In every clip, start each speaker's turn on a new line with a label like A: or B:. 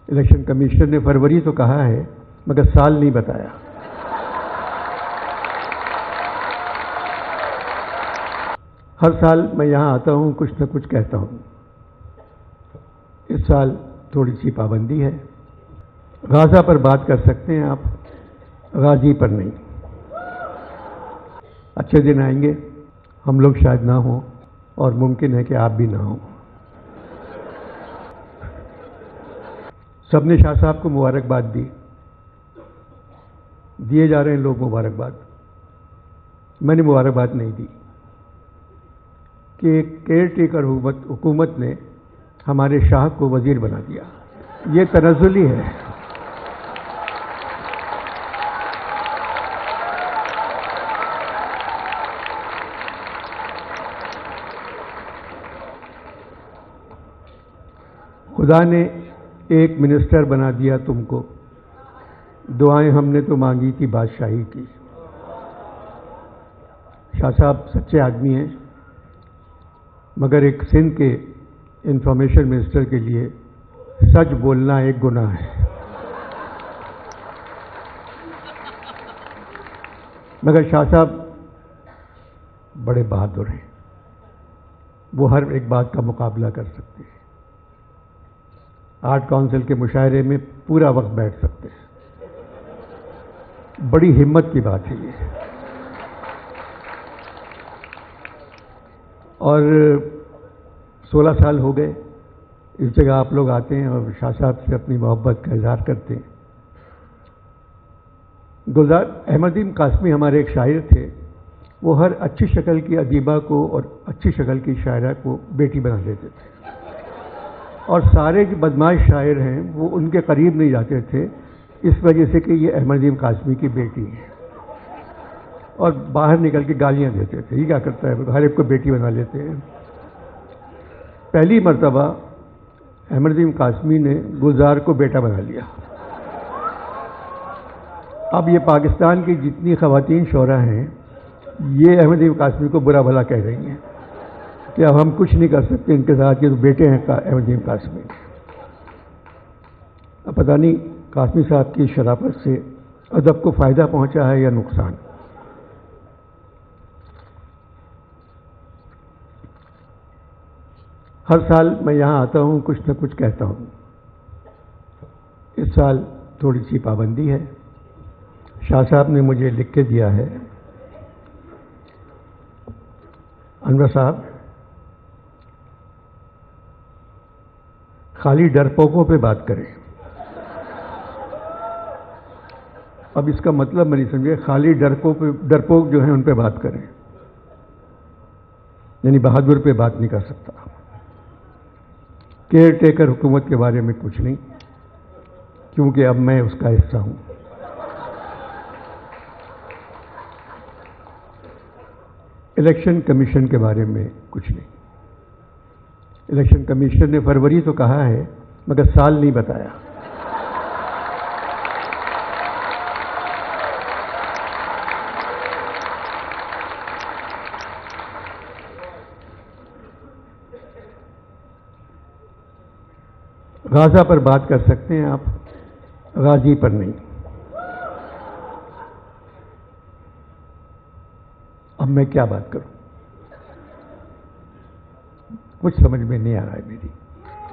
A: Election commission نے فروری تو کہا ہے مگر سال نہیں بتایا۔ ہر سال میں یہاں آتا ہوں، کچھ نہ کچھ کہتا ہوں۔ اس سال تھوڑی سی پابندی ہے۔ غازہ پر بات کر سکتے ہیں آپ، غازی پر نہیں۔ اچھے دن آئیں گے، ہم لوگ شاید نہ ہوں اور ممکن ہے کہ آپ بھی نہ ہوں۔ سب نے شاہ صاحب کو مبارکباد دی، دیے جا رہے ہیں لوگ مبارکباد۔ میں نے مبارکباد نہیں دی کہ ایک کیئر ٹیکر حکومت نے ہمارے شاہ کو وزیر بنا دیا، یہ تنزلی ہے۔ خدا نے ایک منسٹر بنا دیا تم کو، دعائیں ہم نے تو مانگی تھی بادشاہی کی۔ شاہ صاحب سچے آدمی ہیں، مگر ایک سندھ کے انفارمیشن منسٹر کے لیے سچ بولنا ایک گناہ ہے۔ مگر شاہ صاحب بڑے بہادر ہیں، وہ ہر ایک بات کا مقابلہ کر سکتے ہیں۔ آرٹ کونسل کے مشاعرے میں پورا وقت بیٹھ سکتے ہیں۔ بڑی ہمت کی بات ہے یہ۔ اور 16 سال ہو گئے اس جگہ آپ لوگ آتے ہیں اور شاہ صاحب سے اپنی محبت کا اظہار کرتے ہیں۔ گلزار احمد ادیم قاسمی ہمارے ایک شاعر تھے، وہ ہر اچھی شکل کی ادیبہ کو اور اچھی شکل کی شاعرہ کو بیٹی بنا لیتے تھے، اور سارے جو بدماش شاعر ہیں وہ ان کے قریب نہیں جاتے تھے، اس وجہ سے کہ یہ احمد ادیم قاسمی کی بیٹی ہے، اور باہر نکل کے گالیاں دیتے تھے، یہ کیا کرتا ہے، ہر ایک کو بیٹی بنا لیتے ہیں۔ پہلی مرتبہ احمد ادیم قاسمی نے گلزار کو بیٹا بنا لیا۔ اب یہ پاکستان کی جتنی خواتین شعراء ہیں یہ احمد ادیم قاسمی کو برا بھلا کہہ رہی ہیں کہ اب ہم کچھ نہیں کر سکتے ان کے ساتھ، یہ تو بیٹے ہیں احمد ادیم قاسمی۔ اب پتہ نہیں قاسمی صاحب کی شرافت سے ادب کو فائدہ پہنچا ہے یا نقصان۔ ہر سال میں یہاں آتا ہوں، کچھ نہ کچھ کہتا ہوں۔ اس سال تھوڑی سی پابندی ہے۔ شاہ صاحب نے مجھے لکھ کے دیا ہے، انور صاحب خالی ڈرپوکوں پہ بات کریں۔ اب اس کا مطلب میں نہیں سمجھے، خالی ڈرپوک جو ہیں ان پہ بات کریں، یعنی بہادر پہ بات نہیں کر سکتا۔ کیئر ٹیکر حکومت کے بارے میں کچھ نہیں، کیونکہ اب میں اس کا حصہ ہوں۔ الیکشن کمیشن کے بارے میں کچھ نہیں۔ الیکشن کمیشن نے فروری تو کہا ہے مگر سال نہیں بتایا۔ غازہ پر بات کر سکتے ہیں آپ، غازی پر نہیں۔ اب میں کیا بات کروں، کچھ سمجھ میں نہیں آ رہا ہے میری۔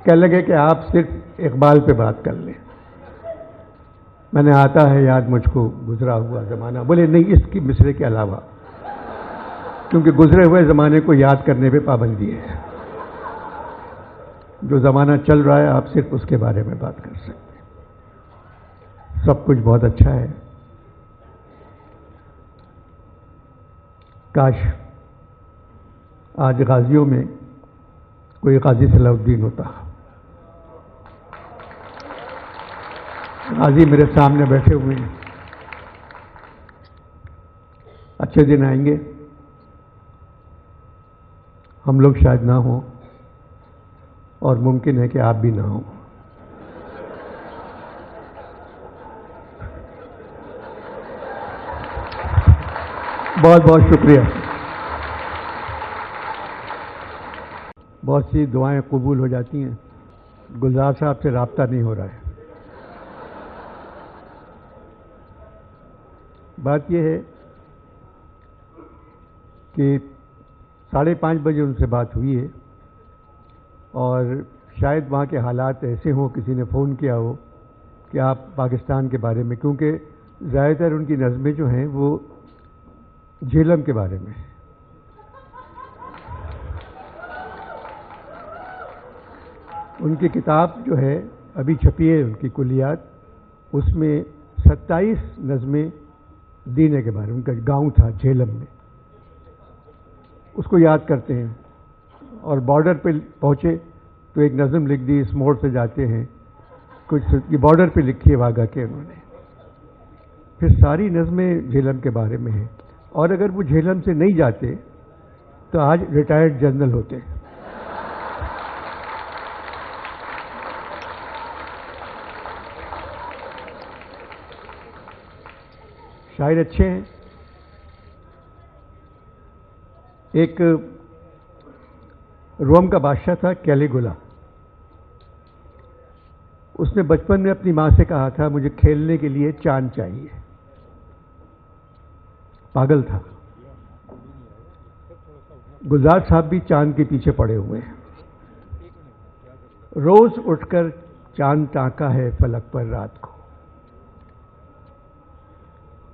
A: کہنے لگے کہ آپ صرف اقبال پہ بات کر لیں۔ میں نے آتا ہے یاد مجھ کو گزرا ہوا زمانہ، بولے نہیں اس کی مصرے کے علاوہ، کیونکہ گزرے ہوئے زمانے کو یاد کرنے پہ پابندی ہے۔ جو زمانہ چل رہا ہے آپ صرف اس کے بارے میں بات کر سکتے ہیں۔ سب کچھ بہت اچھا ہے، کاش آج غازیوں میں کوئی غازی صلاح الدین ہوتا۔ غازی میرے سامنے بیٹھے ہوئے ہیں، اچھے دن آئیں گے، ہم لوگ شاید نہ ہوں اور ممکن ہے کہ آپ بھی نہ ہوں۔ بہت بہت شکریہ۔ بہت سی دعائیں قبول ہو جاتی ہیں، گلزار صاحب سے رابطہ نہیں ہو رہا ہے۔ بات یہ ہے کہ 5:30 بجے ان سے بات ہوئی ہے اور شاید وہاں کے حالات ایسے ہوں، کسی نے فون کیا ہو کہ آپ پاکستان کے بارے میں، کیونکہ زیادہ تر ان کی نظمیں جو ہیں وہ جہلم کے بارے میں ہیں۔ ان کی کتاب جو ہے ابھی چھپی ہے، ان کی کلیات، اس میں 27 نظمیں دینے کے بارے میں، ان کا گاؤں تھا جہلم میں، اس کو یاد کرتے ہیں۔ اور بارڈر پہ پہنچے تو ایک نظم لکھ دی، اس موڑ سے جاتے ہیں، کچھ یہ بارڈر پہ لکھی ہے واگا کے انہوں نے۔ پھر ساری نظمیں جہلم کے بارے میں ہیں، اور اگر وہ جہلم سے نہیں جاتے تو آج ریٹائرڈ جنرل ہوتے۔ شاعر اچھے ہیں۔ ایک روم کا بادشاہ تھا کیلیگولا، اس نے بچپن میں اپنی ماں سے کہا تھا مجھے کھیلنے کے لیے چاند چاہیے، پاگل تھا۔ گلزار صاحب بھی چاند کے پیچھے پڑے ہوئے ہیں۔ روز اٹھ کر چاند تاکا ہے فلک پر رات کو،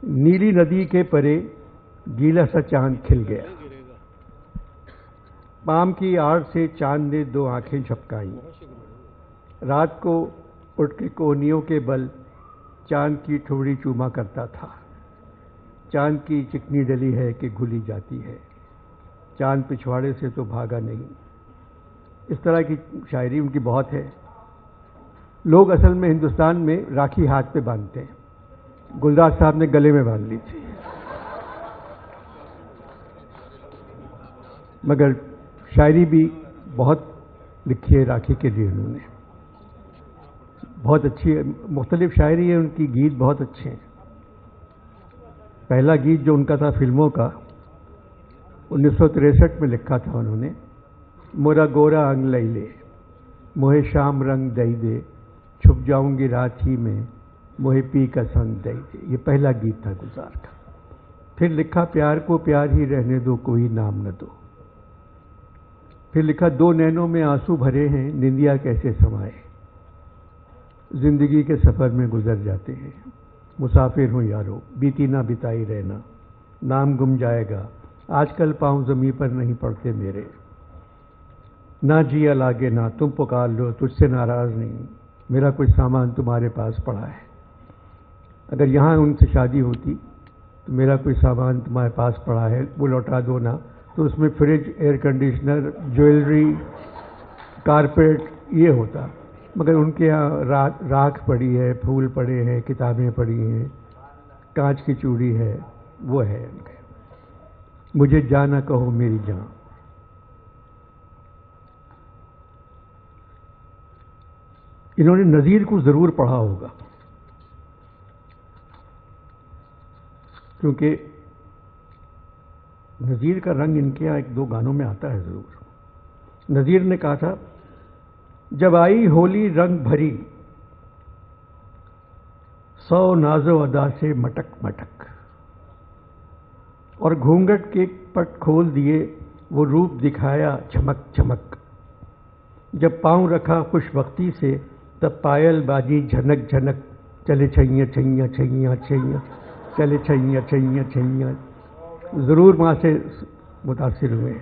A: نیلی ندی کے پرے گیلا سا چاند کھل گیا، پام کی آڑ سے چاند نے 2 آنکھیں جھپکائیں، رات کو اٹھ کے کونیوں کے بل چاند کی ٹھوڑی چوما کرتا تھا، چاند کی چکنی ڈلی ہے کہ گھلی جاتی ہے، چاند پچھواڑے سے تو بھاگا نہیں۔ اس طرح کی شاعری ان کی بہت ہے۔ لوگ اصل میں ہندوستان میں راکھی ہاتھ پہ باندھتے ہیں، گلزار صاحب نے گلے میں باندھ لی تھی، مگر شاعری بھی بہت لکھی ہے راکھی کے لیے انہوں نے، بہت اچھی ہے، مختلف شاعری ہے ان کی، گیت بہت اچھے ہیں۔ پہلا گیت جو ان کا تھا فلموں کا 1963 میں لکھا تھا انہوں نے، مورا گورا انگ لئی لے موہے شام رنگ دئی دے، چھپ جاؤں گی رات ہی میں موہے پی کا سنگ دئی دے، یہ پہلا گیت تھا گلزار کا۔ پھر لکھا پیار کو پیار ہی رہنے دو کوئی نام نہ دو، پھر لکھا 2 نینوں میں آنسو بھرے ہیں نندیا کیسے سمائے، زندگی کے سفر میں گزر جاتے ہیں، مسافر ہوں یارو بیتی نہ بتائی رہنا، نام گم جائے گا آج کل پاؤں زمیں پر نہیں پڑتے میرے، نہ جیا لاگے نہ تم پکار لو تجھ سے ناراض نہیں، میرا کوئی سامان تمہارے پاس پڑا ہے، اگر یہاں ان سے شادی ہوتی تو میرا کوئی سامان تمہارے پاس پڑا ہے وہ لوٹا دو نا، تو اس میں fridge, air conditioner, jewellery, carpet یہ ہوتا، مگر ان کے یہاں راکھ پڑی ہے، پھول پڑے ہیں، کتابیں پڑی ہیں، کانچ کی چوڑی ہے، وہ ہے ان کے۔ مجھے جاں نہ کہو میری جاں، انہوں نے نظیر کو ضرور پڑھا ہوگا، کیونکہ نظیر کا رنگ ان کے یہاں 1-2 گانوں میں آتا ہے ضرور۔ نظیر نے کہا تھا جب آئی ہولی رنگ بھری 100 ناز و ادا سے مٹک مٹک، اور گھونگھٹ کے پٹ کھول دیے وہ روپ دکھایا چمک چمک، جب پاؤں رکھا خوش بختی سے تب پائل باجی جھنک جھنک، چلے چھیاں چھیاں چھیاں چھیاں، چلے چھیاں چھیاں چھیاں، ضرور وہاں سے متاثر ہوئے۔